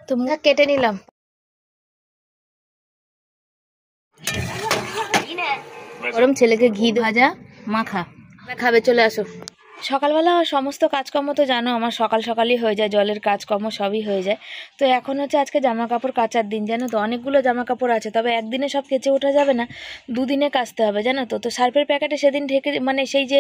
তো মুখ কেটে নিলাম। গরম ছেলেকে ঘি ভাজা মাখা খাবে, চলে আসো। সকালবেলা সমস্ত কাজকর্ম তো জানো আমার সকাল সকালই হয়ে যায়, জলের কাজকর্ম সবই হয়ে যায়। তো এখন হচ্ছে আজকে জামা কাপড় কাচার দিন, জানো তো অনেকগুলো জামা কাপড় আছে, তবে একদিনে সব কেচে ওঠা যাবে না, দুদিনে কাচতে হবে জানো তো। তো সার্ফের প্যাকেটে সেদিন ঢেকে মানে সেই যে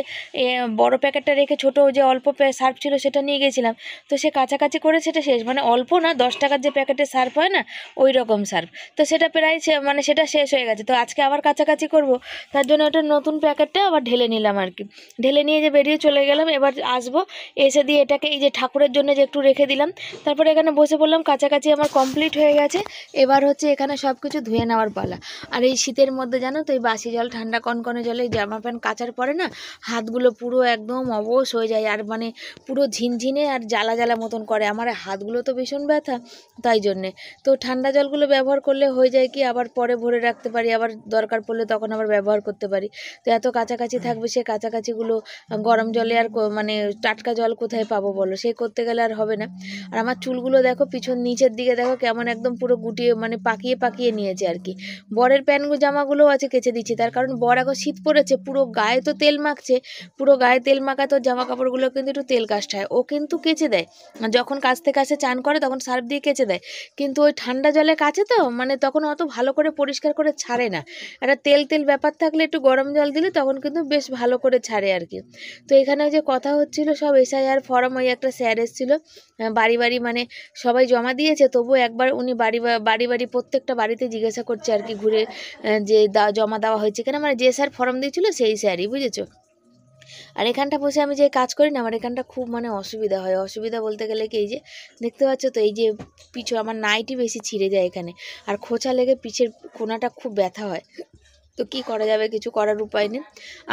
বড় প্যাকেটটা রেখে ছোটো যে অল্প সার্ফ ছিল সেটা নিয়ে গেছিলাম, তো সে কাছাকাছি করে সেটা শেষ, মানে অল্প না, 10 টাকার যে প্যাকেটে সার্ফ হয় না ওই রকম সার্ফ, তো সেটা প্রায় মানে সেটা শেষ হয়ে গেছে। তো আজকে আবার কাছাকাছি করব, তার জন্য ওটা নতুন প্যাকেটটা আবার ঢেলে নিলাম আর কি। ঢেলে নিয়ে যে বেরিয়ে চলে গেলাম, এবার আসবো এসে দিয়ে এটাকে এই যে ঠাকুরের জন্য যে একটু রেখে দিলাম, তারপরে এখানে বসে পড়লাম, কাছাকাছি আমার কমপ্লিট হয়ে গেছে। এবার হচ্ছে এখানে সব কিছু ধুয়ে নেওয়ার পালা। আর এই শীতের মধ্যে জানো তো এই বাসি জল ঠান্ডা কনকনে জলে জামা প্যান্ট কাচার পরে না হাতগুলো পুরো একদম অবশ হয়ে যায়, আর মানে পুরো ঝিনঝিনে আর জ্বালা জ্বালা মতন করে, আমার হাতগুলো তো ভীষণ ব্যথা, তাই জন্যে তো ঠান্ডা জলগুলো ব্যবহার করলে হয়ে যায় কি আবার পরে ভরে রাখতে পারি, আবার দরকার পড়লে তখন আবার ব্যবহার করতে পারি। তো এত কাছাকাছি থাকবে, সে কাছাকাছিগুলো গরম জলে আর মানে টাটকা জল কোথায় পাবো বলো, সে করতে গেলে আর হবে না। আর আমার চুলগুলো দেখো পিছন নিচের দিকে দেখো কেমন একদম পুরো গুটিয়ে মানে পাকিয়ে পাকিয়ে নিয়েছে আর কি। বরের প্যান্ট জামাগুলোও আছে কেচে দিচ্ছি, তার কারণ বর এখন শীত পড়েছে, পুরো গায়ে তো তেল মাখছে, পুরো গায়ে তেল মাখা, তো জামা কাপড়গুলো কিন্তু একটু তেল কাজটা হয়, ও কিন্তু কেচে দেয় যখন কাছ থেকে আসে চান করে তখন সার্ফ দিয়ে কেচে দেয়, কিন্তু ওই ঠান্ডা জলে কাচে তো মানে তখন অত ভালো করে পরিষ্কার করে ছাড়ে না, একটা তেল তেল ব্যাপার থাকলে একটু গরম জল দিলে তখন কিন্তু বেশ ভালো করে ছাড়ে আর কি। তো এখানে যে কথা হচ্ছিল সব SIR ফর্ম, ওই একটা স্যার এসেছিল বাড়ি বাড়ি, মানে সবাই জমা দিয়েছে, তবু একবার উনি বাড়ি বাড়ি প্রত্যেকটা বাড়িতে জিজ্ঞাসা করছে আর কি ঘুরে যে জমা দেওয়া হয়েছে কেন, মানে যে স্যার ফর্ম দিয়েছিল সেই স্যারই, বুঝেছো। আর এখানটা বসে আমি যে কাজ করি না, আমার এখানটা খুব মানে অসুবিধা হয়, অসুবিধা বলতে গেলে কি এই যে দেখতে পাচ্ছ তো এই যে পিছু আমার নাইটি বেশি ছিঁড়ে যায় এখানে, আর খোঁচা লেগে পিছের কোনাটা খুব ব্যথা হয়, তো কি করা যাবে, কিছু করার উপায় নেই।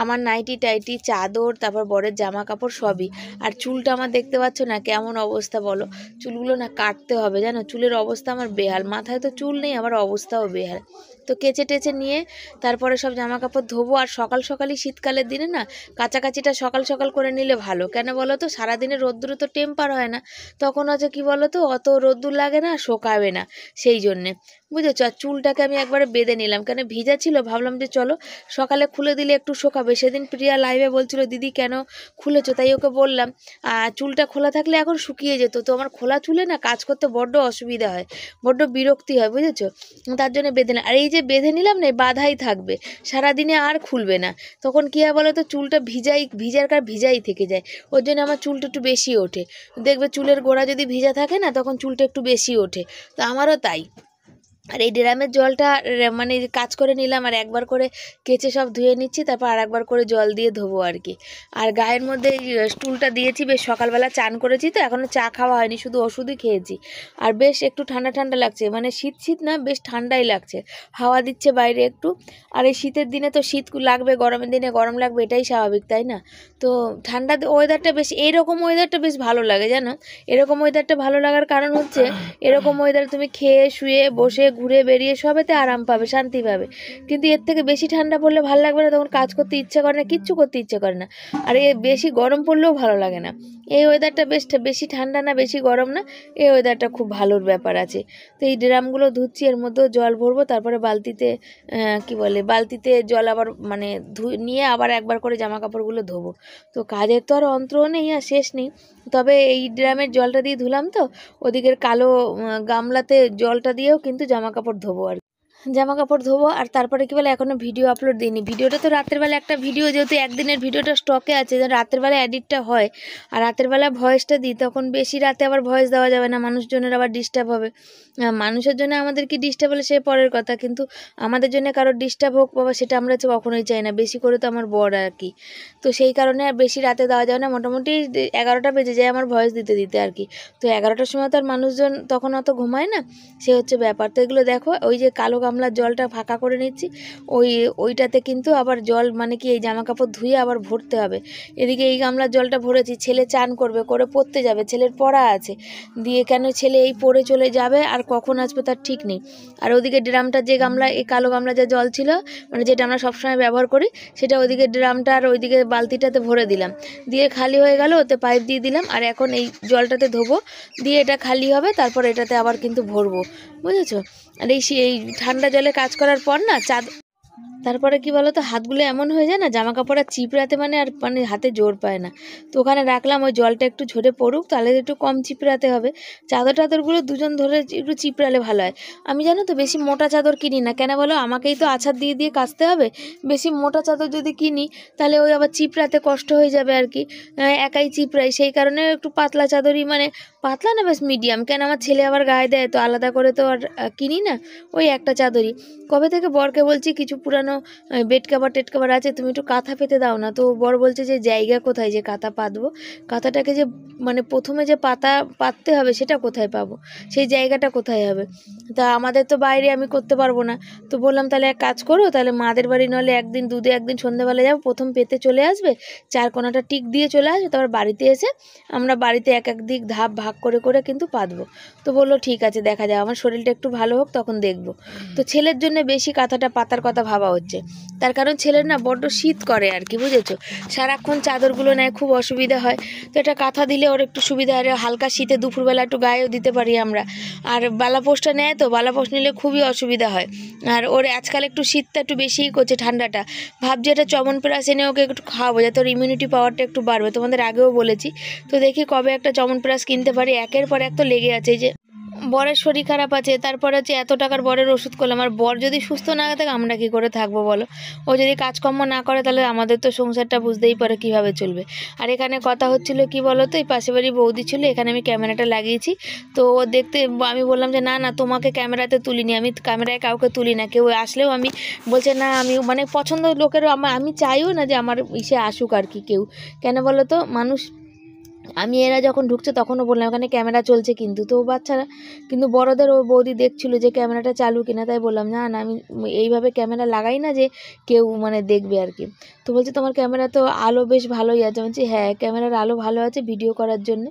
আমার নাইটি টাইটি চাদর তারপর বরের জামা কাপড় সবই, আর চুলটা আমার দেখতে পাচ্ছ না কেমন অবস্থা বলো, চুলগুলো না কাটতে হবে জানো, চুলের অবস্থা আমার বেহাল, মাথায় তো চুল নেই আমার অবস্থাও বেহাল। তো কেচে টেচে নিয়ে তারপরে সব জামা কাপড় ধোবো, আর সকাল সকালই শীতকালের দিনে না কাচাকাচিটা সকাল সকাল করে নিলে ভালো, কেন বলো তো সারাদিনে রোদ্দুরে তো টেম্পার হয় না, তখন হচ্ছে কি বলো তো অত রোদ্দুর লাগে না, শোকাবে না, সেই জন্যে বুঝেছো। আর চুলটাকে আমি একবারে বেঁধে নিলাম, কেন ভিজা ছিল, ভাবলাম যে চলো সকালে খুলে দিলে একটু শোকাবে, সেদিন প্রিয়া লাইভে বলছিল দিদি কেন খুলেছো, তাই ওকে বললাম চুলটা খোলা থাকলে এখন শুকিয়ে যেত, তো আমার খোলা চুলে না কাজ করতে বড্ড অসুবিধা হয়, বড্ড বিরক্তি হয়, বুঝেছো, তার জন্য বেঁধে নিলাম। আর এই যে বেঁধে নিলাম না বাঁধাই থাকবে সারাদিনে আর খুলবে না, তখন কী হয় বলো তো চুলটা ভিজাই থেকে যায়, ওর জন্য আমার চুলটা একটু বেশি ওঠে, দেখবে চুলের গোড়া যদি ভিজা থাকে না তখন চুলটা একটু বেশি ওঠে, তো আমারও তাই। আর এই ড্রামের জলটা মানে কাজ করে নিলাম, আর একবার করে কেচে সব ধুয়ে নিচ্ছি, তারপর আর একবার করে জল দিয়ে ধোবো আর কি। আর গায়ের মধ্যে স্টুলটা দিয়েছি, বেশ সকালবেলা চান করেছি তো এখনও চা খাওয়া হয়নি, শুধু ওষুধই খেয়েছি, আর বেশ একটু ঠান্ডা ঠান্ডা লাগছে, মানে শীত শীত না বেশ ঠান্ডাই লাগছে, হাওয়া দিচ্ছে বাইরে একটু। আর এই শীতের দিনে তো শীত লাগবে, গরমের দিনে গরম লাগবে, এটাই স্বাভাবিক তাই না। তো ঠান্ডা ওয়েদারটা বেশ, এইরকম ওয়েদারটা বেশ ভালো লাগে জানো, এরকম ওয়েদারটা ভালো লাগার কারণ হচ্ছে এরকম ওয়েদার তুমি খেয়ে শুয়ে বসে ঘুরে বেরিয়ে সবেতে আরাম পাবে, শান্তি পাবে, কিন্তু এর থেকে বেশি ঠান্ডা পড়লে ভালো লাগবে না, তখন কাজ করতে ইচ্ছে করে না, কিচ্ছু করতে ইচ্ছে করে না, আর বেশি গরম পড়লেও ভালো লাগে না। এই ওয়েদারটা বেশি ঠান্ডা না বেশি গরম না, এই ওয়েদারটা খুব ভালোর ব্যাপার আছে। তো এই ড্রামগুলো ধুচ্ছি, এর মধ্যেও জল ভরবো, তারপরে বালতিতে বালতিতে জল আবার মানে নিয়ে আবার একবার করে জামা কাপড়গুলো ধোবো। তো কাজের তো আর অন্তও নেই আর শেষ নেই, তবে এই ড্রামের জলটা দিয়ে ধুলাম তো ওদিকের কালো গামলাতে জলটা দিয়েও কিন্তু জামা কাপড় ধোবো আর জামা কাপড় ধোবো। আর তারপরে কি বলে এখনও ভিডিও আপলোড দিইনি, ভিডিওটা তো রাতের বেলা একটা ভিডিও যেহেতু একদিনের ভিডিওটা স্টকে আছে, রাতের বেলা এডিটটা হয় আর রাতের বেলা ভয়েসটা দিই, তখন বেশি রাতে আবার ভয়েস দেওয়া যাবে না, মানুষজনের আবার ডিস্টার্ব হবে, মানুষের জন্য আমাদের কি ডিস্টার্ব হলে সে পরের কথা, কিন্তু আমাদের জন্য কারোর ডিস্টার্ব হোক বাবা সেটা আমরা কখনোই চাই না, বেশি করে তো আমার বর আর কি, তো সেই কারণে আর বেশি রাতে দেওয়া যাবে না, মোটামুটি 11টা বেজে যায় আমার ভয়েস দিতে দিতে আর কি। তো 11টার সময় তো আর মানুষজন তখন অত ঘুমায় না, সে হচ্ছে ব্যাপার। তো এগুলো দেখো ওই যে কালো গামলার জলটা ফাঁকা করে নিচ্ছি, ওইটাতে কিন্তু আবার জল মানে কি এই জামা কাপড় ধুয়ে আবার ভরতে হবে। এদিকে এই গামলার জলটা ভরেছি, ছেলে চান করবে, করে পড়তে যাবে, ছেলের পড়া আছে, দিয়ে কেন ছেলে এই পড়ে চলে যাবে আর কখন আসবে তার ঠিক নেই। আর ওদিকে ড্রামটা, যে গামলা, এই কালো গামলা যে জল ছিল মানে যেটা আমরা সবসময় ব্যবহার করি, সেটা ওইদিকে ড্রামটা আর ওইদিকে বালতিটাতে ভরে দিলাম, দিয়ে খালি হয়ে গেল, ওতে পাইপ দিয়ে দিলাম। আর এখন এই জলটাতে ধোবো, দিয়ে এটা খালি হবে, তারপর এটাতে আবার কিন্তু ভরবো, বুঝেছো। আর এই ঠান্ডা জলে কাজ করার পর না তারপরে কি বলো তো, হাতগুলো এমন হয়ে যায় না, জামা কাপড় আর চিপড়াতে মানে হাতে জোর পায় না। তো ওখানে রাখলাম, ওই জলটা একটু ঝরে পড়ুক, তাহলে একটু কম চিপড়াতে হবে। চাদরগুলো দুজন ধরে একটু চিপড়ালে ভালো হয়। আমি জানো তো বেশি মোটা চাদর কিনি না, কেন বলো, আমাকেই তো আছাড় দিয়ে দিয়ে কাচতে হবে। বেশি মোটা চাদর যদি কিনি তাহলে ওই আবার চিপড়াতে কষ্ট হয়ে যাবে আর কি, একাই চিপড়াই, সেই কারণে একটু পাতলা চাদরই, মানে পাতলা না বেশ মিডিয়াম, কেন আমার ছেলে আবার গায়ে দেয় তো, আলাদা করে তো আর কিনি না, ওই একটা চাদরই। কবে থেকে বরকে বলছি কিছু পুরানো বেড কাভার টেড কাভার আছে, তুমি একটু কাঁথা পেতে দাও না। তো বর বলছে যে জায়গা কোথায় যে কাঁথা পাতবো, কাঁথাটাকে যে মানে প্রথমে যে পাততে হবে সেটা কোথায় পাবো, সেই জায়গাটা কোথায় হবে। তা আমাদের তো বাইরে আমি করতে পারবো না। তো বললাম তাহলে এক কাজ করো, তাহলে মাদের বাড়ি নলে একদিন দুধে একদিন সন্ধ্যেবেলা যাবো, প্রথম পেতে চলে আসবে, চার কোনাটা টিক দিয়ে চলে আসবে, তারপর বাড়িতে এসে আমরা বাড়িতে এক এক দিক ধাপ ভাগ করে করে কিন্তু পাতবো। তো বললো ঠিক আছে, দেখা যাবে, আমার শরীরটা একটু ভালো হোক তখন দেখবো। তো ছেলের জন্য বেশি কাঁথাটা পাতার কথা ভাবা হচ্ছে, তার কারণ ছেলের না বড্ড শীত করে আর কি, বুঝেছো, সারাক্ষণ চাদরগুলো নেয়, খুব অসুবিধা হয়। তো এটা কাঁথা দিলে ওর একটু সুবিধা হয়, হালকা শীতে দুপুরবেলা একটু গায়েও দিতে পারি আমরা। আর বালাপোষটা নেয়, তো বালাপোষ নিলে খুবই অসুবিধা হয়। আর ওর আজকাল একটু শীতটা একটু বেশিই করছে, ঠান্ডাটা, ভাবছি এটা চমনপ্রাশ এনে ওকে একটু খাওয়াবো, যাতে ওর ইমিউনিটি পাওয়ারটা একটু বাড়বে, তোমাদের আগেও বলেছি। তো দেখি কবে একটা চমনপ্রাশ কিনতে পারি, একের পর এক তো লেগে আছে। যে বরের শরীর খারাপ আছে, তারপরে হচ্ছে এত টাকার বরের ওষুধ করলাম, আর বর যদি সুস্থ না থাকে আমরা কি করে থাকবো বলো। ও যদি কাজকর্ম না করে তাহলে আমাদের তো সংসারটা বুঝতেই পারে কিভাবে চলবে। আর এখানে কথা হচ্ছিল কি বলো তো, এই পাশে বাড়ি বৌদি ছিল, এখানে আমি ক্যামেরাটা লাগিয়েছি, তো ও দেখতে, আমি বললাম যে না না তোমাকে ক্যামেরাতে তুলিনি, আমি ক্যামেরায় কাউকে তুলি না, কেউ আসলেও আমি, বলছে না আমি মানে পছন্দ লোকেরও আমি চাইও না যে আমার ইসে আসুক আর কি কেউ, কেন বলো তো মানুষ, আমি এরা যখন ঢুকছে তখনও বললাম ওখানে ক্যামেরা চলছে কিন্তু, তো বাচ্চারা কিন্তু বড়দের ও বৌদি দেখছিল যে ক্যামেরাটা চালু কিনা, তাই বললাম না না আমি এইভাবে ক্যামেরা লাগাই না যে কেউ মানে দেখবে আর কি। তো বলছে তোমার ক্যামেরা তো আলো বেশ ভালোই আছে, বলছি হ্যাঁ ক্যামেরার আলো ভালো আছে ভিডিও করার জন্য।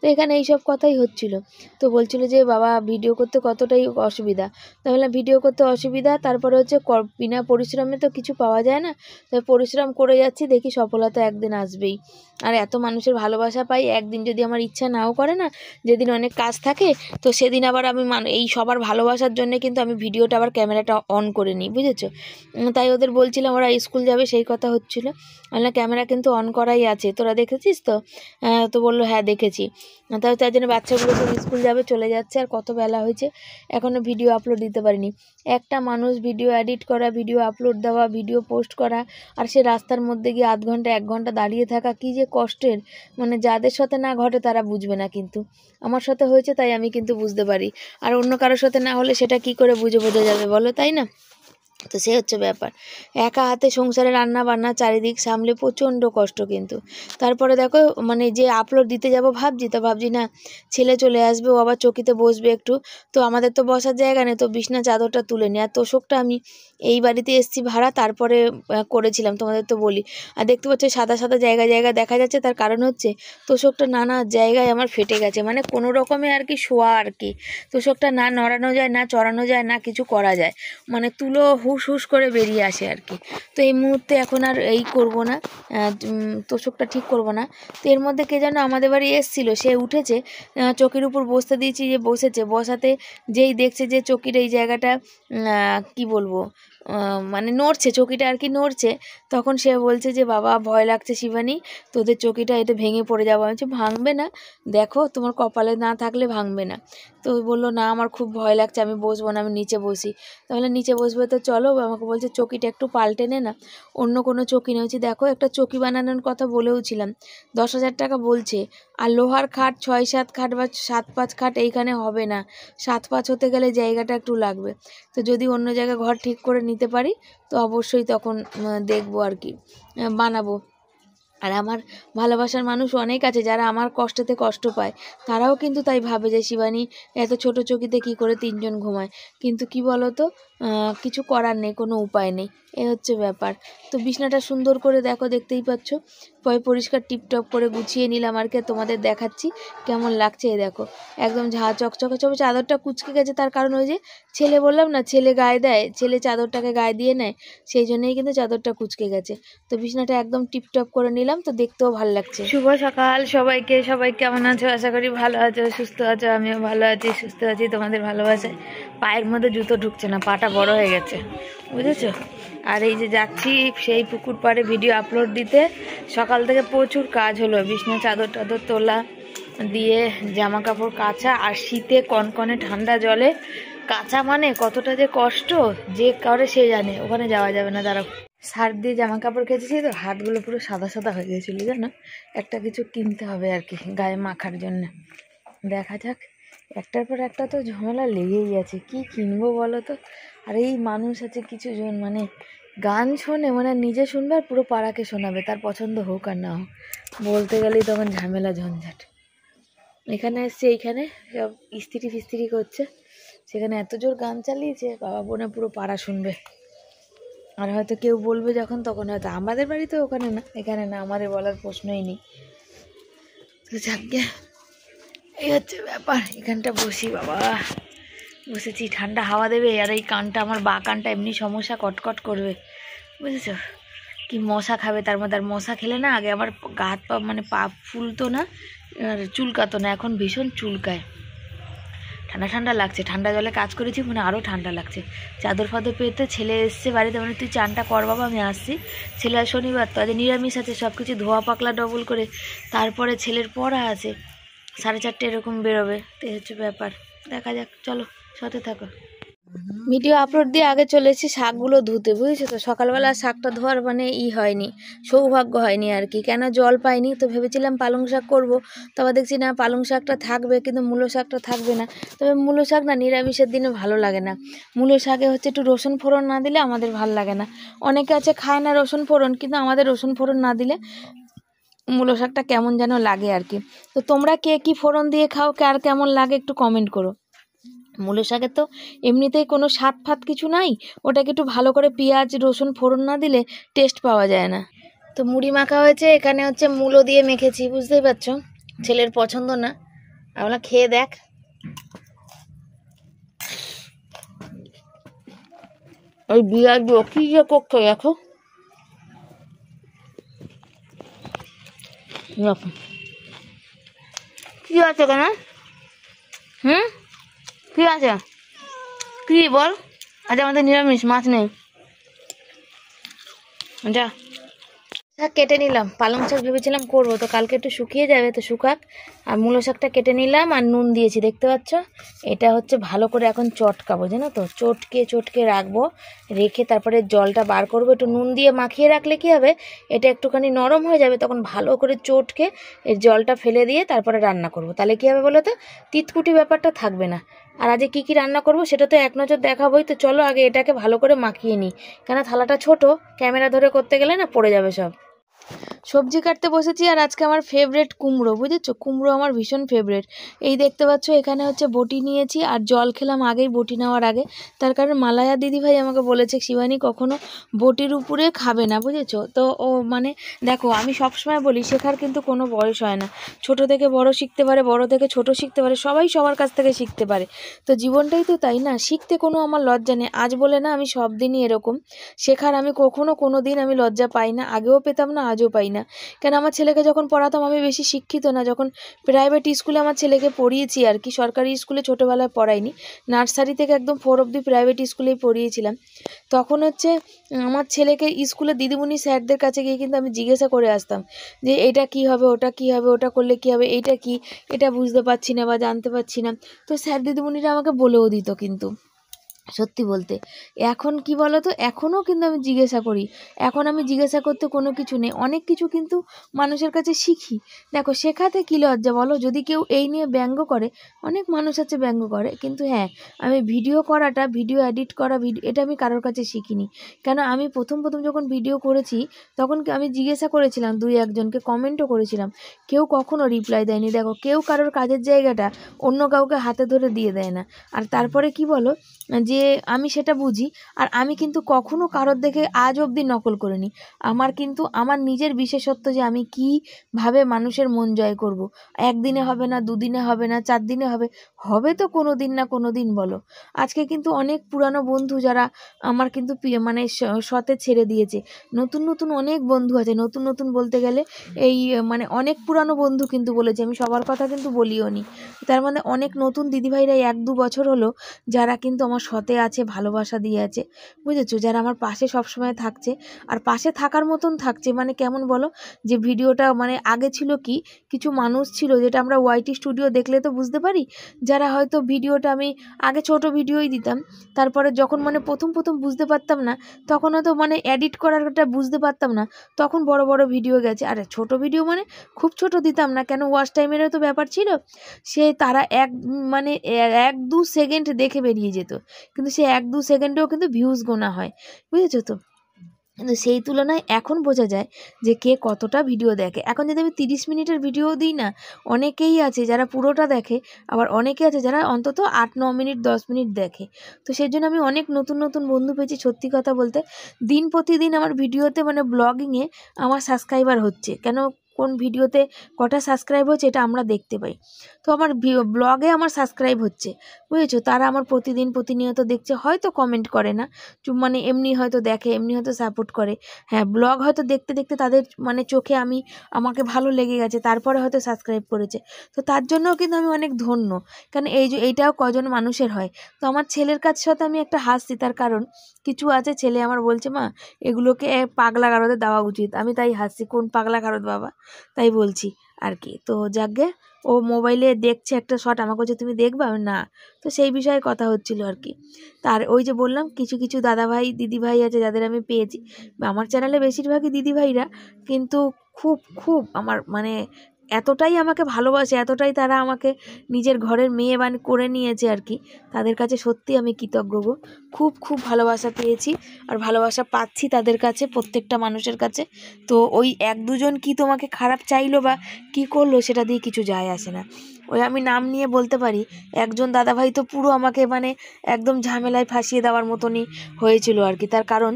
তো এখানে এইসব কথাই হচ্ছিল। তো বলছিল যে বাবা ভিডিও করতে কতটাই অসুবিধা, তাহলে ভিডিও করতে অসুবিধা, তারপরে হচ্ছে বিনা পরিশ্রমে তো কিছু পাওয়া যায় না, তাই পরিশ্রম করে যাচ্ছি, দেখি সফলতা একদিন আসবেই। আর এত মানুষের ভালোবাসা পাই, একদিন যদি আমার ইচ্ছা নাও করে না, যেদিন অনেক কাজ থাকে, তো সেদিন আবার আমি এই সবার ভালোবাসার জন্য কিন্তু আমি ভিডিওটা আবার ক্যামেরাটা অন করে নিই, বুঝেছো। তাই ওদের বলছিলাম, ওরা স্কুল যাবে সেই কথা হচ্ছিলো, বললাম ক্যামেরা কিন্তু অন করাই আছে, তোরা দেখেছিস তো? তো বললো হ্যাঁ দেখেছি। তার জন্য বাচ্চাগুলো তো স্কুল যাবে, চলে যাচ্ছে, আর কত বেলা হয়েছে এখনও ভিডিও আপলোড দিতে পারিনি। একটা মানুষ ভিডিও এডিট করা, ভিডিও আপলোড দেওয়া, ভিডিও পোস্ট করা, আর সে রাস্তার মধ্যে গিয়ে আধ ঘন্টা 1 ঘন্টা দাঁড়িয়ে থাকা, কী যে কষ্টের, মানে যাদের সাথে না ঘটে তারা বুঝবে না, কিন্তু আমার সাথে হয়েছে তাই আমি কিন্তু বুঝতে পারি, আর অন্য কারোর সাথে না হলে সেটা কি করে বোঝা যাবে বলো, তাই না? তো সে হচ্ছে ব্যাপার, একা হাতে সংসারে রান্না বান্না চারিদিক সামলে প্রচণ্ড কষ্ট কিন্তু। তারপরে দেখো মানে যে আপলোড দিতে যাব ভাবছি, তো ভাবছি না ছেলে চলে আসবে, ও আবার চকিতে বসবে একটু, তো আমাদের তো বসার জায়গা নেই, তো বিছনা চাদরটা তুলে নিই। আর তোষকটা আমি এই বাড়িতে এসছি ভাড়া, তারপরে করেছিলাম, তোমাদের তো বলি। আর দেখতে পাচ্ছ সাদা সাদা জায়গায় জায়গায় দেখা যাচ্ছে, তার কারণ হচ্ছে তোষকটা নানা জায়গায় আমার ফেটে গেছে, মানে কোনো রকমে আর কি শোয়া আর কি, তোষকটা না নড়ানো যায়, না চড়ানো যায়, না কিছু করা যায়, মানে তুলো হুস হুস করে বেরিয়ে আসে আর কি। তো এই মুহূর্তে এখন আর এই করব না, তোষকটা ঠিক করব না। তো এর মধ্যে কে যেন আমাদের বাড়ি এসেছিলো, সে উঠেছে, চকির উপর বসতে দিয়েছি, যে বসেছে, বসাতে যেই দেখছে যে চকির এই জায়গাটা কি বলবো মানে নড়ছে, চকিটা আর কি নড়ছে, তখন সে বলছে যে বাবা ভয় লাগছে শিবানী, তোদের চকিটা এটা ভেঙে পড়ে যাবো। আমি বলছি ভাঙবে না, দেখো তোমার কপালে না থাকলে ভাঙবে না। তো বললো না আমার খুব ভয় লাগছে, আমি বসবো না, আমি নিচে বসি। তাহলে নিচে বসবে তো চলো, আমাকে বলছে চকিটা একটু পাল্টে নে না, অন্য কোনো চকি নিয়েছি। দেখো একটা চকি বানানোর কথা বলেওছিলাম, 10,000 টাকা বলছে, আর লোহার খাট 6-7 খাট বা 7-5 খাট এইখানে হবে না, 7-5 হতে গেলে জায়গাটা একটু লাগবে। তো যদি অন্য জায়গায় ঘর ঠিক করে নিতে পারি তো অবশ্যই তখন দেখবো আর কি, বানাবো। আর আমার ভালোবাসার মানুষ অনেক আছে যারা আমার কষ্টেতে কষ্ট পায়, তারাও কিন্তু তাই ভাবে যে শিবানী এত ছোট চকিতে কি করে 3 জন ঘুমায়। কিন্তু কি বলো তো, কিছু করার নেই, কোনো উপায় নেই, এ হচ্ছে ব্যাপার। তো বিছনাটা সুন্দর করে দেখো, দেখতেই পাচ্ছ পরিষ্কার টিপটপ করে গুছিয়ে নিলাম আর কি, তোমাদের দেখাচ্ছি কেমন লাগছে। এই দেখো একদম ঝাঁ চকচকে। চাদরটা কুচকে গেছে, তার কারণ ওই যে ছেলে, বললাম না ছেলে গায়ে দেয়, ছেলে চাদরটাকে গায়ে দিয়ে নেয়, সেই জন্যই কিন্তু চাদরটা কুচকে গেছে। তো বিছনাটা একদম টিপটপ করে নিলাম, তো দেখতেও ভালো লাগছে। শুভ সকাল সবাইকে, সবাই কেমন আছো? আশা করি ভালো আছো, সুস্থ আছো। আমিও ভালো আছি, সুস্থ আছি তোমাদের ভালোবাসায়। পায়ের মধ্যে জুতো ঢুকছে না, পাটা বড় হয়ে গেছে, বুঝেছো? আর এই যে যাচ্ছি সেই পুকুর পাড়ে ভিডিও আপলোড দিতে। সকাল থেকে প্রচুর কাজ হলো, বিছনা চাদর টাদর তোলা দিয়ে জামা কাপড় কাচা, আর শীতে কনকনে ঠান্ডা জলে কাচা মানে কতটা যে কষ্ট যে করে সে জানে। ওখানে যাওয়া যাবে না, দাঁড়াও। সার দিয়ে জামা কাপড় কেচেছি তো হাতগুলো পুরো সাদা সাদা হয়ে গেছিলো, জানো? একটা কিছু কিনতে হবে আর কি গায়ে মাখার জন্য, দেখা যাক। একটার পর একটা তো ঝামেলা লেগেই আছে, কি কিনবো বলো তো? আর এই মানুষ আছে কিছু জন, মানে গান শোনে, মানে নিজে শুনবে আর পুরো পাড়াকে শোনাবে, তার পছন্দ হোক আর না হোক। বলতে গেলেই তখন ঝামেলা ঝঞ্ঝাট। এখানে এসছে, এইখানে সব ইস্ত্রি ফিস্ত্রি করছে, সেখানে এত জোর গান চালিয়েছে, বাবা বোনে পুরো পাড়া শুনবে। আর হয়তো কেউ বলবে যখন, তখন হয়তো আমাদের বাড়িতে ওখানে না, এখানে না, আমাদের বলার প্রশ্নই নেই। তো যাকে এই হচ্ছে ব্যাপার। এখানটা বসি, বাবা বসেছি, ঠান্ডা হাওয়া দেবে। আর এই কানটা, আমার বা কানটা এমনি সমস্যা, কটকট করবে, বুঝেছো? কি মশা খাবে তার মধ্যে। আর মশা খেলে না, আগে আমার গা হাত পা, মানে পা ফুলতো না আর চুলকাতো না, এখন ভীষণ চুলকায়। ঠান্ডা ঠান্ডা লাগছে, ঠান্ডা জলে কাজ করেছি, মানে আরও ঠান্ডা লাগছে। চাদর ফাদর পেতে ছেলে এসছে বাড়িতে, মানে তুই চানটা কর বাবা, আমি আসছি। ছেলে আর শনিবার তো আজ নিরামিষ আছে, সব কিছু ধোয়া পাকলা ডবল করে। তারপরে ছেলের পড়া আছে, 4:30 এরকম বেরোবে। তো হচ্ছে ব্যাপার, দেখা যাক, চলো সাথে থাকো। ভিডিও আপলোড দিয়ে আগে চলে এসেছি শাকগুলো ধুতে, বুঝেছো তো? সকালবেলা শাকটা ধোয়ার মানে হয়নি, সৌভাগ্য হয়নি আর কি। কেন জল পাইনি, তো ভেবেছিলাম পালং শাক করবো, তবে দেখছি না পালং শাকটা থাকবে, কিন্তু মূলো শাকটা থাকবে না। তবে মূলো শাক না নিরামিষের দিনে ভালো লাগে না। মূলো শাকে হচ্ছে একটু রসুন ফোড়ন না দিলে আমাদের ভালো লাগে না। অনেকে আছে খায় না রসুন ফোড়ন, কিন্তু আমাদের রসুন ফোড়ন না দিলে মূলো শাকটা কেমন যেন লাগে আর কি। তো তোমরা কে কি ফোড়ন দিয়ে খাও, কার কেমন লাগে একটু কমেন্ট করো। মূলো শাকে তো এমনিতেই কোনো স্বাদ ফাত কিছু নাই, ওটাকে একটু ভালো করে পেঁয়াজ রসুন ফোড়ন না দিলে টেস্ট পাওয়া যায় না। তো মুড়ি মাখা হয়েছে, এখানে হচ্ছে মূলো দিয়ে মেখেছি, বুঝতেই পারছো ছেলের পছন্দ না। আমরা খেয়ে দেখ। ওই বিয়ার কি যে করতে দেখো, কি আছে কেন? কি আছে, কি বল? আজ আমাদের নিরামিষ, মাছ নেই। যা শাক কেটে নিলাম, পালং শাক ভেবেছিলাম করবো, তো কালকে একটু শুকিয়ে যাবে, তো শুকাক। আর মূলো শাকটা কেটে নিলাম, আর নুন দিয়েছি, দেখতে পাচ্ছ। এটা হচ্ছে ভালো করে এখন চটকাবো, জানো তো, চটকে চটকে রাখবো, রেখে তারপরে জলটা বার করবো। একটু নুন দিয়ে মাখিয়ে রাখলে কি হবে, এটা একটুখানি নরম হয়ে যাবে, তখন ভালো করে চটকে এর জলটা ফেলে দিয়ে তারপরে রান্না করবো। তাহলে কি হবে বলো তো, তিতকুটি ব্যাপারটা থাকবে না। আর আজকে কী কী রান্না করবো সেটা তো এক নজর দেখাবোই। তো চলো আগে এটাকে ভালো করে মাখিয়ে নিই, কেন থালাটা ছোট, ক্যামেরা ধরে করতে গেলে না পড়ে যাবে সব। সবজি কাটতে বসেছি, আর আজকে আমার ফেভারেট কুমড়ো, বুঝেছো? কুমড়ো আমার ভীষণ ফেভারেট। এই দেখতে পাচ্ছ এখানে হচ্ছে বটি নিয়েছি, আর জল খেলাম আগেই, বটি নেওয়ার আগে। তার কারণ মালায়া দিদিভাই আমাকে বলেছে শিবানী কখনো বটির উপরে খাবে না, বুঝেছো তো? ও মানে দেখো, আমি সবসময় বলি শেখার কিন্তু কোনো বয়স হয় না। ছোট থেকে বড় শিখতে পারে, বড় থেকে ছোট শিখতে পারে, সবাই সবার কাছ থেকে শিখতে পারে। তো জীবনটাই তো তাই না, শিখতে কোনো আমার লজ্জা নেই। আজ বলে না, আমি সব দিনই এরকম শেখার, আমি কখনো কোনো দিন আমি লজ্জা পাই না, আগেও পেতাম না, আজও পাই না। কেন, আমার ছেলেকে যখন পড়াতাম আমি বেশি শিক্ষিত না, যখন প্রাইভেট স্কুলে আমার ছেলেকে পড়িয়েছি আর কি, সরকারি স্কুলে ছোটোবেলায় পড়াইনি, নার্সারি থেকে একদম 4 অবধি প্রাইভেট স্কুলেই পড়িয়েছিলাম। তখন হচ্ছে আমার ছেলেকে স্কুলে দিদিমণি স্যারদের কাছে গিয়ে কিন্তু আমি জিজ্ঞাসা করে আসতাম যে এটা কি হবে, ওটা কি হবে, ওটা করলে কি হবে, এইটা কি, এটা বুঝতে পারছি না বা জানতে পারছি না। তো স্যার দিদিমণিরা আমাকে বলেও দিত। কিন্তু সত্যি বলতে এখন কি বলো তো, এখনও কিন্তু আমি জিজ্ঞাসা করি, এখন আমি জিজ্ঞাসা করতে কোনো কিছু নেই, অনেক কিছু কিন্তু মানুষের কাছে শিখি। দেখো, শেখাতে কী লজ্জা বলো? যদি কেউ এই নিয়ে ব্যঙ্গ করে, অনেক মানুষ আছে ব্যঙ্গ করে, কিন্তু হ্যাঁ, আমি ভিডিও করাটা, ভিডিও এডিট করা, এটা আমি কারোর কাছে শিখিনি। কেন, আমি প্রথম যখন ভিডিও করেছি তখন আমি জিজ্ঞাসা করেছিলাম 2-1 জনকে, কমেন্টও করেছিলাম, কেউ কখনো রিপ্লাই দেয়নি। দেখো, কেউ কারোর কাজের জায়গাটা অন্য কাউকে হাতে ধরে দিয়ে দেয় না। আর তারপরে কি বলো, যে যে আমি সেটা বুঝি। আর আমি কিন্তু কখনো কারোর দেখে আজ অবধি নকল করিনি। আমার কিন্তু আমার নিজের বিশেষত্ব যে আমি কীভাবে মানুষের মন জয় করব। একদিনে হবে না, দুদিনে হবে না, 4 দিনে হবে, হবে তো কোনো দিন না কোনো দিন বলো। আজকে কিন্তু অনেক পুরানো বন্ধু যারা আমার কিন্তু মানে শতে ছেড়ে দিয়েছে, নতুন নতুন অনেক বন্ধু আছে। নতুন নতুন বলতে গেলে এই মানে অনেক পুরানো বন্ধু কিন্তু বলেছে, আমি সবার কথা কিন্তু বলিও নি। তার মানে অনেক নতুন দিদিভাইরা 1-2 বছর হলো যারা কিন্তু আমার শতে আছে, ভালোবাসা দিয়ে আছে, বুঝেছো, যারা আমার পাশে সবসময় থাকছে। আর পাশে থাকার মতন থাকছে মানে কেমন বলো, যে ভিডিওটা মানে আগে ছিল কি কিছু মানুষ ছিল যেটা আমরা ওয়াইটি স্টুডিও দেখলে তো বুঝতে পারি, যারা হয়তো ভিডিওটা আমি আগে ছোট ভিডিওই দিতাম, তারপরে যখন মানে প্রথম বুঝতে পারতাম না, তখন হয়তো মানে এডিট করারটা বুঝতে পারতাম না, তখন বড় বড় ভিডিও গেছে। আর ছোট ভিডিও মানে খুব ছোট দিতাম না, কেন ওয়াচ টাইমেরও তো ব্যাপার ছিল। সে তারা মানে 1-2 সেকেন্ড দেখে বেরিয়ে যেত, কিন্তু সে 1-2 সেকেন্ডেও কিন্তু ভিউজ গোনা হয়, বুঝেছো তো। কিন্তু সেই তুলনায় এখন বোঝা যায় যে কে কতটা ভিডিও দেখে। এখন যদি আমি 30 মিনিটের ভিডিও দিই না, অনেকেই আছে যারা পুরোটা দেখে, আবার অনেকে আছে যারা অন্তত 8-9 মিনিট 10 মিনিট দেখে। তো সেই জন্য আমি অনেক নতুন নতুন বন্ধু পেয়েছি। সত্যি কথা বলতে দিন প্রতিদিন আমার ভিডিওতে মানে ব্লগিংয়ে আমার সাবস্ক্রাইবার হচ্ছে, কেন কোন ভিডিওতে কটা সাবস্ক্রাইব হচ্ছে এটা আমরা দেখতে পাই। তো আমার ব্লগে আমার সাবস্ক্রাইব হচ্ছে, বুঝেছো। তারা আমার প্রতিনিয়ত দেখছে, হয়তো কমেন্ট করে না, মানে এমনি হয়তো দেখে, এমনি হয়তো সাপোর্ট করে। হ্যাঁ, ব্লগ হয়তো দেখতে দেখতে তাদের মানে চোখে আমাকে ভালো লেগে গেছে, তারপরে হয়তো সাবস্ক্রাইব করেছে। তো তার জন্যও কিন্তু আমি অনেক ধন্য, কারণ এইটাও কজন মানুষের হয়। তো আমার ছেলের কাছে সাথে আমি একটা হাসছি, তার কারণ কিছু আছে ছেলে আমার বলছে মা এগুলোকে পাগলা গারদে দেওয়া উচিত। আমি তাই হাসছি, কোন পাগলা গারদ বাবা, তাই বলছি আর কি। তো যাকগে, ও মোবাইলে দেখছে একটা শট, আমাকে বলছে তুমি দেখবা, না। তো সেই বিষয়ে কথা হচ্ছিল আর কি। তার ওই যে বললাম কিছু কিছু দাদাভাই দিদিভাই আছে যাদের আমি পেয়েছি, আমার চ্যানেলে বেশিরভাগই দিদিভাইরা, কিন্তু খুব খুব আমার মানে এতটাই আমাকে ভালোবাসে, এতটাই তারা আমাকে নিজের ঘরের মেয়ে করে নিয়েছে আর কি। তাদের কাছে সত্যি আমি কৃতজ্ঞ গো। খুব খুব ভালোবাসা পেয়েছি আর ভালোবাসা পাচ্ছি তাদের কাছে, প্রত্যেকটা মানুষের কাছে। তো ওই 1-2 জন কি তোমাকে খারাপ চাইলো বা কি করলো সেটা দিয়ে কিছু যায় আসে না। ওই আমি নাম নিয়ে বলতে পারি, একজন দাদাভাই তো পুরো আমাকে মানে একদম ঝামেলায় ফাঁসিয়ে দেওয়ার মতনই হয়েছিল আর কি। তার কারণ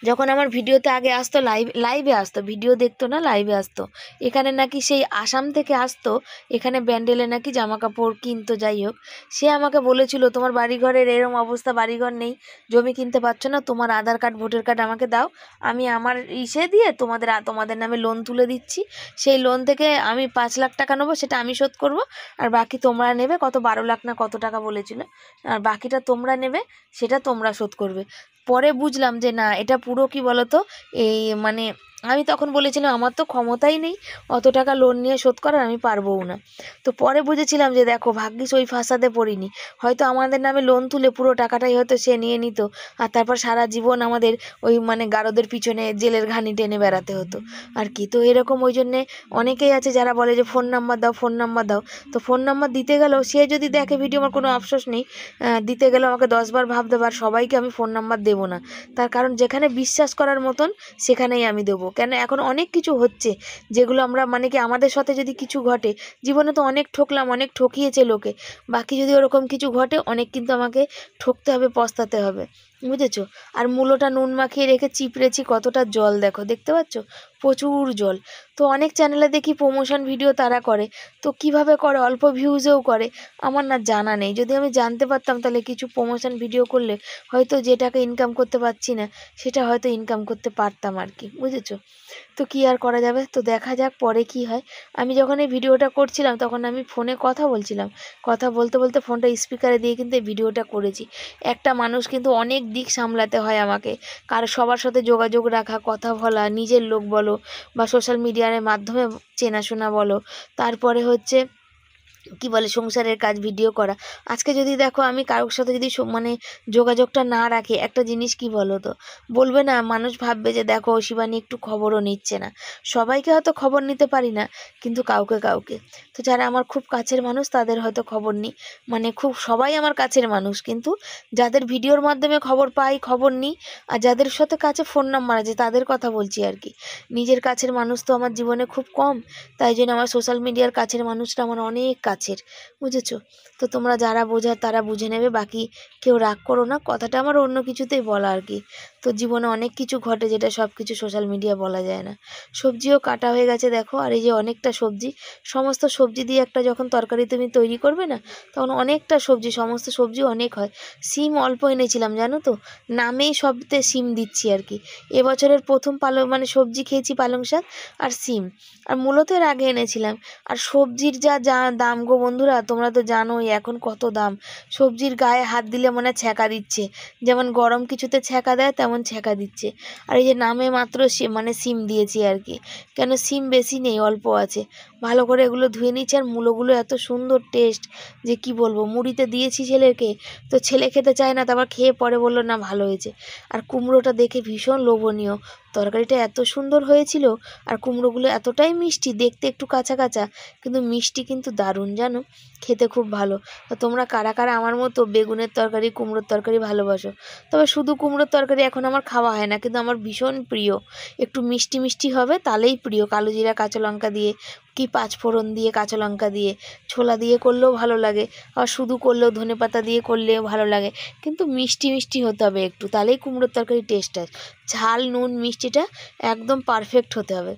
যখন আমার ভিডিওতে আগে আসতো, লাইভে আসতো, ভিডিও দেখতো না, লাইভে আসতো। এখানে নাকি সেই আসাম থেকে আসতো, এখানে ব্যান্ডেলে নাকি জামা কাপড় কিনতো, যাই হোক। সে আমাকে বলেছিল তোমার বাড়িঘরের এরম অবস্থা, বাড়িঘর নেই, জমি কিনতে পারছো না, তোমার আধার কার্ড ভোটার কার্ড আমাকে দাও, আমি আমার ইসে দিয়ে তোমাদের নামে লোন তুলে দিচ্ছি, সেই লোন থেকে আমি 5 লাখ টাকা নেবো, সেটা আমি শোধ করব, আর বাকি তোমরা নেবে, কত 12 লাখ না কত টাকা বলেছিল, আর বাকিটা তোমরা নেবে, সেটা তোমরা শোধ করবে। পরে বুঝলাম যে না, এটা পুরো কি বলতো, এই মানে আমি তখন বলেছিলাম আমার তো ক্ষমতাই নেই অত টাকা লোন নিয়ে শোধ করার, আমি পারবও না। তো পরে বুঝেছিলাম যে দেখো ভাগ্যিস ওই ফাঁসাতে পড়িনি, হয়তো আমাদের নামে লোন তুলে পুরো টাকাটাই হয়তো সে নিয়ে নিত, আর তারপর সারা জীবন আমাদের ওই মানে গারদের পিছনে জেলের ঘানি টেনে বেড়াতে হতো আর কি। তো এরকম ওই জন্যে অনেকেই আছে যারা বলে যে ফোন নাম্বার দাও, ফোন নাম্বার দাও। তো ফোন নাম্বার দিতে গেলেও সে যদি দেখে ভিডিও, আমার কোনো আফসোস নেই, দিতে গেলেও আমাকে 10 বার ভাবতে পার, সবাইকে আমি ফোন নাম্বার দেবো না। তার কারণ যেখানে বিশ্বাস করার মতন সেখানেই আমি দেবো। কেন এখন অনেক কিছু হচ্ছে যেগুলো আমরা মানে কি আমাদের সাথে যদি কিছু ঘটে, জীবনে তো অনেক ঠকলাম, অনেক ঠকিয়েছে লোকে, বাকি যদি ওরকম কিছু ঘটে অনেক কিন্তু আমাকে ঠকতে হবে, পস্তাতে হবে, বুঝেছো। আর মূলোটা নুন মাখিয়ে রেখে চিপড়েছি, কতটা জল দেখো, দেখতে পাচ্ছ, প্রচুর জল। তো অনেক চ্যানেলে দেখি প্রমোশন ভিডিও তারা করে, তো কিভাবে করে, অল্প ভিউজেও করে, আমার না জানা নেই। যদি আমি জানতে পারতাম তাহলে কিছু প্রমোশন ভিডিও করলে হয়তো যে টাকা ইনকাম করতে পারছি না সেটা হয়তো ইনকাম করতে পারতাম আর কি, বুঝেছো। তো কি আর করা যাবে, তো দেখা যাক পরে কি হয়। আমি যখন এই ভিডিওটা করছিলাম তখন আমি ফোনে কথা বলছিলাম, কথা বলতে বলতে ফোনটা স্পিকারে দিয়ে কিন্তু এই ভিডিওটা করেছি। একটা মানুষ কিন্তু অনেক দিক সামলাতে হয় আমাকে, সবার সাথে যোগাযোগ রাখা, কথা বলা, নিজের লোক বলো বা সোশ্যাল মিডিয়ার মাধ্যমে চেনাশোনা বলো, তারপরে হচ্ছে কি বলে সংসারের কাজ, ভিডিও করা। আজকে যদি দেখো আমি কারোর সাথে যদি মানে যোগাযোগটা না রাখি, একটা জিনিস কি বলো তো, বলবে না, মানুষ ভাববে যে দেখো শিবানী একটু খবরও নিচ্ছে না। সবাইকে হয়তো খবর নিতে পারি না, কিন্তু কাউকে কাউকে, তো যারা আমার খুব কাছের মানুষ তাদের হয়তো খবর নিই, মানে খুব সবাই আমার কাছের মানুষ, কিন্তু যাদের ভিডিওর মাধ্যমে খবর পাই, খবর নিই, আর যাদের সাথে কাছে ফোন নাম্বার আছে তাদের কথা বলছি আর কি। নিজের কাছের মানুষ তো আমার জীবনে খুব কম, তাই জন্য আমার সোশ্যাল মিডিয়ার কাছের মানুষরা আমার অনেক কাছে। কাছের, বুঝেছো? তো তোমরা যারা বোঝার তারা বুঝে নেবে, বাকি কেউ রাগ করো না। কথাটা আমার অন্য কিছুতেই বলা আর কি। তো জীবনে অনেক কিছু ঘটে যেটা সব কিছু সোশ্যাল মিডিয়া বলা যায় না। সবজিও কাটা হয়ে গেছে দেখো, আর এই যে অনেকটা সবজি, সমস্ত সবজি দিয়ে একটা যখন তরকারি তুমি তৈরি করবে না, তখন অনেকটা সবজি, সমস্ত সবজি অনেক হয়। সিম অল্প এনেছিলাম জানো তো, নামেই সবতে সিম দিচ্ছি আর কি। এবছরের প্রথম মানে সবজি খেয়েছি পালং শাক আর সিম, আর মূলত এর আগে এনেছিলাম। আর সবজির যা দাম গো বন্ধুরা, তোমরা তো জানোই এখন কত দাম। সবজির গায়ে হাত দিলে মনে ছ্যাঁকা দিচ্ছে, যেমন গরম কিছুতে ছ্যাঁকা দেয় তেমন ছ্যাঁকা দিচ্ছে। আর এই যে নামে মাত্র মানে সিম দিয়েছি আর কি, কেন সিম বেশি নেই, অল্প আছে। ভালো করে এগুলো ধুয়ে নিচ্ছি, আর মূলোগুলো এত সুন্দর টেস্ট যে কি বলবো। মুড়িতে দিয়েছি ছেলেকে, তো ছেলে খেতে চায় না, তারপর খেয়ে পরে বললো না ভালো হয়েছে। আর কুমড়োটা দেখে ভীষণ লোভনীয়, তরকারিটা এত সুন্দর হয়েছিল। আর কুমড়োগুলো এতটাই মিষ্টি, দেখতে একটু কাঁচা কাঁচা কিন্তু মিষ্টি কিন্তু দারুণ, জানো, খেতে খুব ভালো। তো তোমরা কারা কারা আমার মতো বেগুনের তরকারি কুমড়োর তরকারি ভালোবাসো? তবে শুধু কুমড়োর তরকারি এখন আমার খাওয়া হয় না, কিন্তু আমার ভীষণ প্রিয়। একটু মিষ্টি মিষ্টি হবে তাহলেই প্রিয়, কালো জিরা কাঁচা লঙ্কা দিয়ে, কি পাঁচফোড়ন দিয়ে, কাঁচা লঙ্কা দিয়ে, ছোলা দিয়ে করলেও ভালো লাগে, আর শুধু করলেও ধনেপাতা দিয়ে করলেও ভালো লাগে। কিন্তু মিষ্টি মিষ্টি হতে হবে একটু, তাহলেই কুমড়োর তরকারি টেস্ট হয়। ঝাল নুন মিষ্টিটা একদম পারফেক্ট হতে হবে।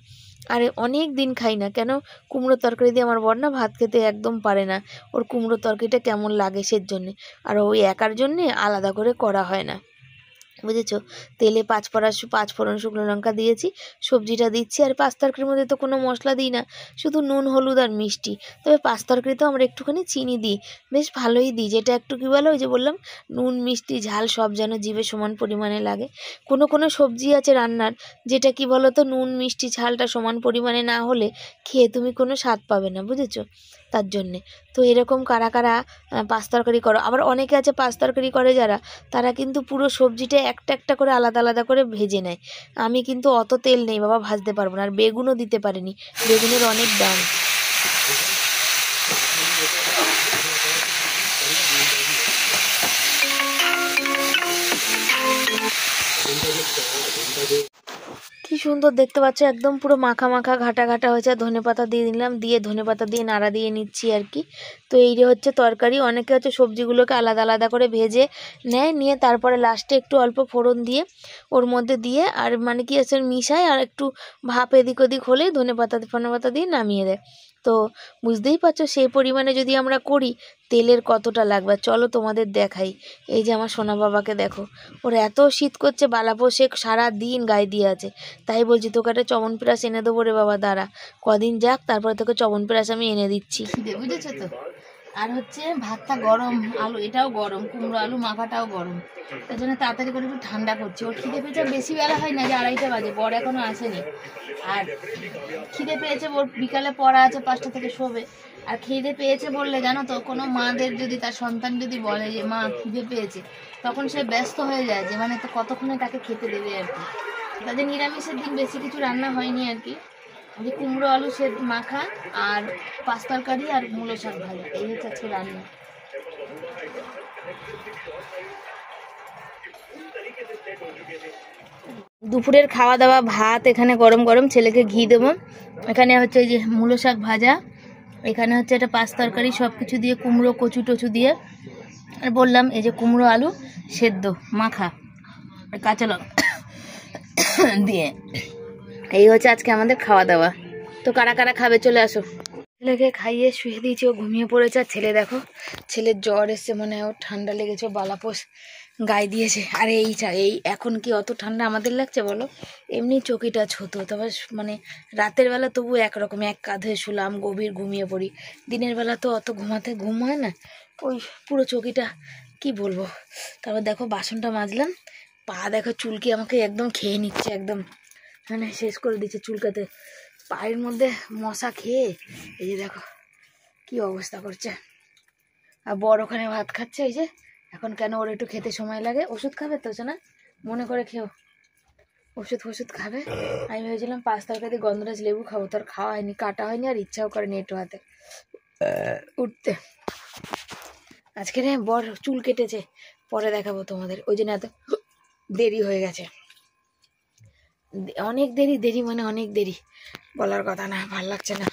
আরে অনেক দিন খাই না কেন, কুমড়োর তরকারি দিয়ে আমার বর না ভাত খেতে একদম পারে না, ওর কুমড়োর তরকারিটা কেমন লাগে সের জন্যে। আর ওই একার জন্যে আলাদা করে করা হয় না, বুঝেছো? তেলে পাঁচফোড়ন শুকনো লঙ্কা দিয়েছি, সবজিটা দিচ্ছি। আর পাঁচ তরকারির মধ্যে তো কোনো মশলা দিই না, শুধু নুন হলুদ আর মিষ্টি। তবে পাঁচ তরকারিতেও আমরা একটুখানি চিনি দিই, বেশ ভালোই দিই, যেটা একটু কী বলো, ওই যে বললাম নুন মিষ্টি ঝাল সব যেন জিভে সমান পরিমাণে লাগে। কোনো কোনো সবজি আছে রান্নার যেটা কি বলো তো, নুন মিষ্টি ঝালটা সমান পরিমাণে না হলে খেয়ে তুমি কোনো স্বাদ পাবে না, বুঝেছো? তার জন্যে তো এরকম কারা কারা পাঁচ তরকারি করো। আবার অনেকে আছে পাঁচ তরকারি করে যারা, তারা কিন্তু পুরো সবজিটা একটা একটা করে আলাদা আলাদা করে ভেজে নেয়। আমি কিন্তু অত তেল নেই বাবা, ভাজতে পারবো না। আর বেগুনও দিতে পারিনি, বেগুনের অনেক দাম। কি সুন্দর দেখতে পাচ্ছ, একদম পুরো মাখা মাখা ঘাটা ঘাটা হয়েছে। ধনেপাতা দিয়ে দিলাম, দিয়ে ধনেপাতা দিয়ে নাড়া দিয়ে নিচ্ছি আর কি। তো এই যে হচ্ছে তরকারি। অনেকে হচ্ছে সবজিগুলোকে আলাদা আলাদা করে ভেজে নেয়, নিয়ে তারপরে লাস্টে একটু অল্প ফোড়ন দিয়ে ওর মধ্যে দিয়ে, আর মানে কি আছে মিশায়, আর একটু ভাপ এদিক ওদিক হলেই ধনেপাতা দিয়ে নামিয়ে দেয়। তো বুঝতেই পারছো সেই পরিমাণে যদি আমরা করি তেলের কতটা লাগবে। চলো তোমাদের দেখাই। এই যে আমার সোনা বাবাকে দেখো, ওর এত শীত করছে, বালাপো সে সারা দিন গায়ে দিয়ে আছে। তাই বলছি তোকে একটা চবনপ্রাশ এনে দেবো রে বাবা, দাঁড়া কদিন যাক, তারপরে তোকে চবনপ্রাশ আমি এনে দিচ্ছি। বুঝেছো তো? আর হচ্ছে ভাতটা গরম, আলু এটাও গরম, কুমড়ো আলু মাখাটাও গরম, তার জন্য তাড়াতাড়ি করে একটু ঠান্ডা করছি। ওর খিদে পেয়েছে, বেশি বেলা হয় না, যে 2:30টা বাজে, বর এখনো আসেনি। আর খিদে পেয়েছে, ওর বিকালে পড়া আছে, 5টা থেকে শোবে। আর খিদে পেয়েছে বললে জানো তো, কোনো মাদের যদি তার সন্তান যদি বলে যে মা খিদে পেয়েছে, তখন সে ব্যস্ত হয়ে যায় যে মানে তো কতক্ষণে তাকে খেতে দেবে আর কি। তাদের নিরামিষের দিন বেশি কিছু রান্না হয়নি আর কি, যে কুমড়ো আলু সে মাখা আর পাঁচ তরকারি আর মূলো শাক ভাজা, এই হচ্ছে আজকে রান্না। দুপুরের খাওয়া দাওয়া ভাত এখানে গরম গরম, ছেলেকে ঘি দেবো। এখানে হচ্ছে এই যে মূলো শাক ভাজা, এখানে হচ্ছে একটা পাঁচ তরকারি, সব কিছু দিয়ে কুমড়ো কচু টচু দিয়ে, আর বললাম এই যে কুমড়ো আলু সেদ্ধ মাখা আর কাঁচা লঙ্কা দিয়ে। এই হচ্ছে আজকে আমাদের খাওয়া দাওয়া। তো কারা কারা খাবে চলে আসো। ছেলেকে খাইয়ে শুয়ে দিয়েছি, ও ঘুমিয়ে পড়েছে। আর ছেলে দেখো, ছেলের জ্বর এসছে, মনে হয় ওর ঠান্ডা লেগেছে, বালাপোষ গায়ে দিয়েছে। আর এই এখন কি অত ঠান্ডা আমাদের লাগছে বলো? এমনি চকিটা ছোট, তবে মানে রাতের বেলা তবু একরকম এক কাঁধে শুলাম, গভীর ঘুমিয়ে পড়ি। দিনের বেলা তো অত ঘুম হয় না, ওই পুরো চকিটা কি বলবো। তারপর দেখো বাসনটা মাজলাম, পা দেখো চুলকি আমাকে একদম খেয়ে নিচ্ছে, একদম মানে শেষ করে দিচ্ছে চুলকাতে। পায়ের মধ্যে মশা খেয়ে এই যে দেখো কি অবস্থা করছে। আর বড় ওখানে ভাত খাচ্ছে, এই যে এখন কেন ওর একটু খেতে সময় লাগে। ওষুধ খাবে তো না, মনে করে খেও, ওষুধ খাবে। আমি ভেবেছিলাম পাঁচ তরকারি গন্ধরাজ লেবু খাবো, তোর খাওয়া হয়নি, কাটা হয়নি, আর ইচ্ছাও করেনি একটু হাতে উঠতে। আজকে রে বর চুল কেটেছে, পরে দেখাবো তোমাদের, ওই জন্য এত দেরি হয়ে গেছে। অনেক দেরি মানে অনেক দেরি, বলার কথা না, ভাল লাগছে না।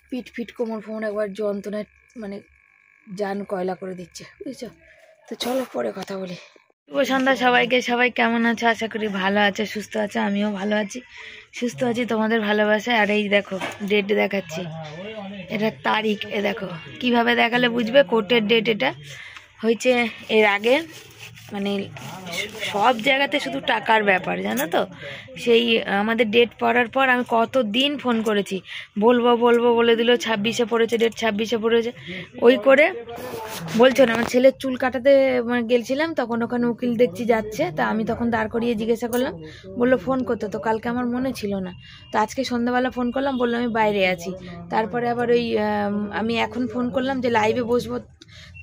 পিঠ কোমর একবার যন্ত্রণায় মানে জান কয়লা করে দিচ্ছে, বুঝছো? তো চলো পরে কথা বলি। শুভ সন্ধ্যা সবাইকে। সবাই কেমন আছো? আশা করি ভালো আছে, সুস্থ আছে। আমিও ভালো আছি, সুস্থ আছি তোমাদের ভালোবাসায়। আর এই দেখো ডেট দেখাচ্ছি, এটা তারিখ। এ দেখো কিভাবে দেখালে বুঝবে, কোর্টের ডেট। এটা হয়েছে এর আগে, মানে সব জায়গাতে শুধু টাকার ব্যাপার, জানো তো। সেই আমাদের ডেট পড়ার পর আমি কত দিন ফোন করেছি, বলবো বলবো বলে দিল 26-এ পড়েছে, ডেট 26-এ পড়েছে। ওই করে বলছো না। আমার ছেলের চুল কাটাতে গেছিলাম, তখন ওখানে উকিল দেখছি যাচ্ছে, তা আমি তখন দাঁড় করিয়ে জিজ্ঞাসা করলাম, বললো ফোন করতে। তো কালকে আমার মনে ছিল না, তো আজকে সন্ধ্যাবেলা ফোন করলাম, বললো আমি বাইরে আছি। তারপরে আবার ওই আমি এখন ফোন করলাম যে লাইভে বসবো,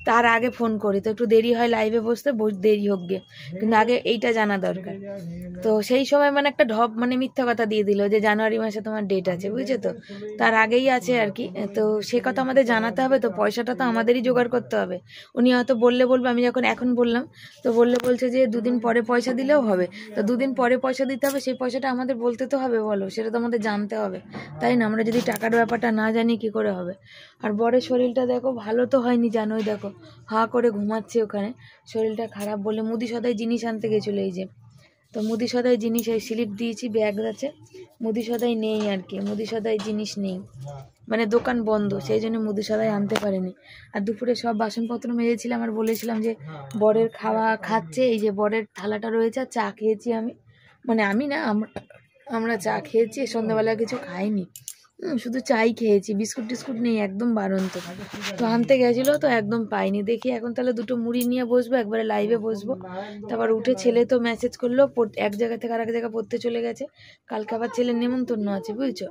তার আগে ফোন করি, তো একটু দেরি হয় লাইভে বসতে, দেরি হোক গে, কিন্তু আগে এইটা জানা দরকার। তো সেই সময় মানে একটা ঢপ, মানে মিথ্যা কথা দিয়ে দিল যে জানুয়ারি মাসে তোমার ডেট আছে, বুঝছো তো, তার আগেই আছে আর কি। তো সে কথা আমাদের জানাতে হবে, তো পয়সাটা তো আমাদেরই জোগাড় করতে হবে। উনি হয়তো বললে বলবে, আমি যখন এখন বললাম তো বলছে যে 2 দিন পরে পয়সা দিলেও হবে। তো 2 দিন পরে পয়সা দিতে হবে, সেই পয়সাটা আমাদের বলতে তো হবে, বলো, সেটা তো আমাদের জানতে হবে, তাই না? আমরা যদি টাকার ব্যাপারটা না জানি কি করে হবে? আর বরের শরীরটা দেখো ভালো তো হয়নি, জানোই, দেখো হা করে ঘুমাচ্ছে ওখানে, শরীরটা খারাপ বলে। মুদি সদাই জিনিস আনতে গেছিলো, এই যে, তো মুদি সদাই জিনিস, এই স্লিপ দিয়েছি, ব্যাগ আছে, মুদি সদাই নেই আর কি, মুদি সদাই জিনিস নেই, মানে দোকান বন্ধ, সেই জন্য মুদি সদাই আনতে পারেনি। আর দুপুরে সব বাসনপত্র মেজেছিলাম, আর বলেছিলাম যে বরের খাওয়া খাচ্ছে, এই যে বরের থালাটা রয়েছে, আর চা খেয়েছি আমি, মানে আমি না, আমরা চা খেয়েছি, সন্ধ্যাবেলা কিছু খাইনি, শুধু চাই খেয়েছি, বিস্কুট টিস্কুট নেই, একদম বারন্ত। তো আনতে গেছিলো, তো একদম পাইনি। দেখি এখন তাহলে 2টো মুড়ি নিয়ে বসবো, একবারে লাইভে বসবো। তারপর উঠে ছেলে তো মেসেজ করলো, এক জায়গা থেকে আরেক জায়গা পড়তে চলে গেছে, কালকে আবার ছেলের নেমন্তন্ন আছে, বুঝছো?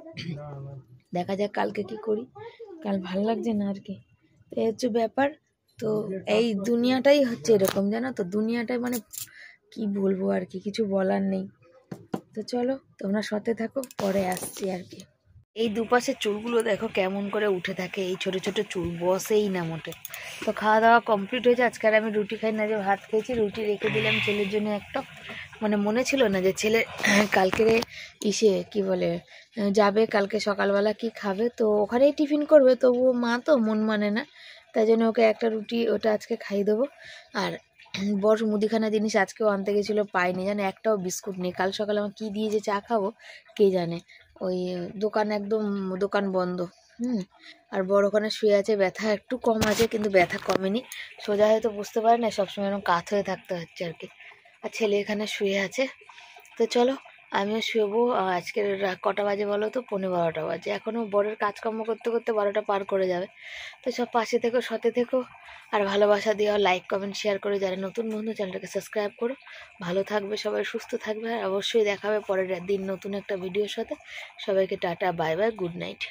দেখা যাক কালকে কি করি, কাল ভালো লাগছে না আর কি, তো এই হচ্ছে ব্যাপার। তো এই দুনিয়াটাই হচ্ছে এরকম, জানো তো, দুনিয়াটাই মানে কি বলবো আর কি, কিছু বলার নেই। তো চলো তোমরা সাথে থাকো, পরে আসছি আর কি। এই দুপাশের চুলগুলো দেখো কেমন করে উঠে থাকে, এই ছোট ছোট চুল বসেই না মোটে। তো খাওয়া দাওয়া কমপ্লিট হয়েছে। আজকে আর আমি রুটি খাই না, যে ভাত খেয়েছি, রুটি রেখে দিলাম ছেলের জন্য একটা, মানে মনে ছিল না যে ছেলে কালকে কি বলে যাবে, কালকে সকালবেলা কি খাবে, তো ওখানেই টিফিন করবে, তবুও মা তো মন মানে না, তাই জন্য ওকে একটা রুটি ওটা আজকে খাইয়ে দেবো। আর বড় মুদিখানা জিনিস আজকেও আনতে গেছিলো, পাইনি, জানে একটাও বিস্কুট নেই। কাল সকালে আমার কী দিয়ে যে চা খাবো কে জানে, ওই দোকান একদম, দোকান বন্ধ। আর বড় ওখানে শুয়ে আছে, ব্যথা একটু কম আছে, কিন্তু ব্যথা কমেনি, সোজা হয়তো বুঝতে পারে না, সবসময় এরকম কাত হয়ে থাকতে হচ্ছে আর কি। আর ছেলে এখানে শুয়ে আছে। তো চলো আমিও শুয়েবো। আজকের কটা বাজে বলো তো? 11:15 বাজে। এখনও বরের কাজকর্ম করতে করতে 12টা পার করে যাবে। তো সব পাশে থেকো, সাথে থেকো, আর ভালোবাসা দিও, লাইক কমেন্ট শেয়ার করে, যারা নতুন বন্ধু চ্যানেলটাকে সাবস্ক্রাইব করো। ভালো থাকবে সবাই, সুস্থ থাকবে, আর অবশ্যই দেখাবে পরের দিন নতুন একটা ভিডিওর সাথে। সবাইকে tata, bye bye, good night.